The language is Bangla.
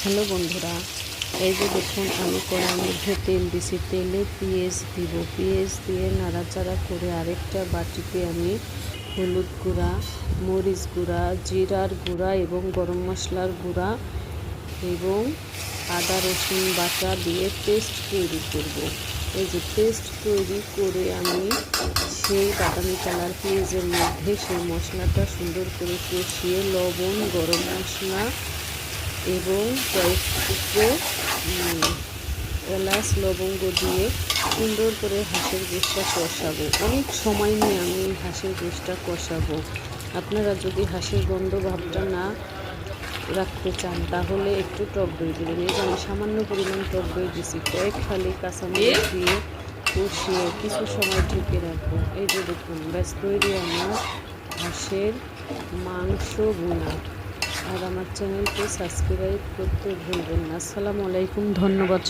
হ্যালো বন্ধুরা, এই যে দেখুন আমি কড়ার মধ্যে তেল দিছি। তেলে পেঁয়াজ দিব। পেঁয়াজ দিয়ে নাড়াচাড়া করে আরেকটা বাটিতে আমি হলুদ গুঁড়া, মরিচ গুঁড়া, জিরার গুঁড়া এবং গরম মশলার গুঁড়া এবং আদা রসুন বাটা দিয়ে পেস্ট তৈরি করব। এই যে পেস্ট তৈরি করে আমি সেই বাদামি কালার পেঁয়াজের মধ্যে সেই মশলাটা সুন্দর করে কষিয়ে লবণ, গরম মশলা এবং কয়েক টুকরো এলাচ লবঙ্গ দিয়ে সুন্দর করে হাঁসের গোশটা কষাবো। অনেক সময় নিয়ে আমি হাঁসের গোশটা কষাবো। আপনারা যদি হাঁসের গন্ধ ভাবটা না রাখতে চান তাহলে একটু টক দই দেবেন। এই যে আমি সামান্য পরিমাণ টক দই দিছি। কয়েক ফালি কাঁচামরিচ দিয়ে কষিয়ে কিছু সময় ঢেকে রাখবো। এই যে দেখুন ব্যাস তৈরি আমার হাঁসের মাংস ভুনা। আর আমার চ্যানেলকে সাবস্ক্রাইব করতে ভুলবেন না। আসসালামু আলাইকুম, ধন্যবাদ।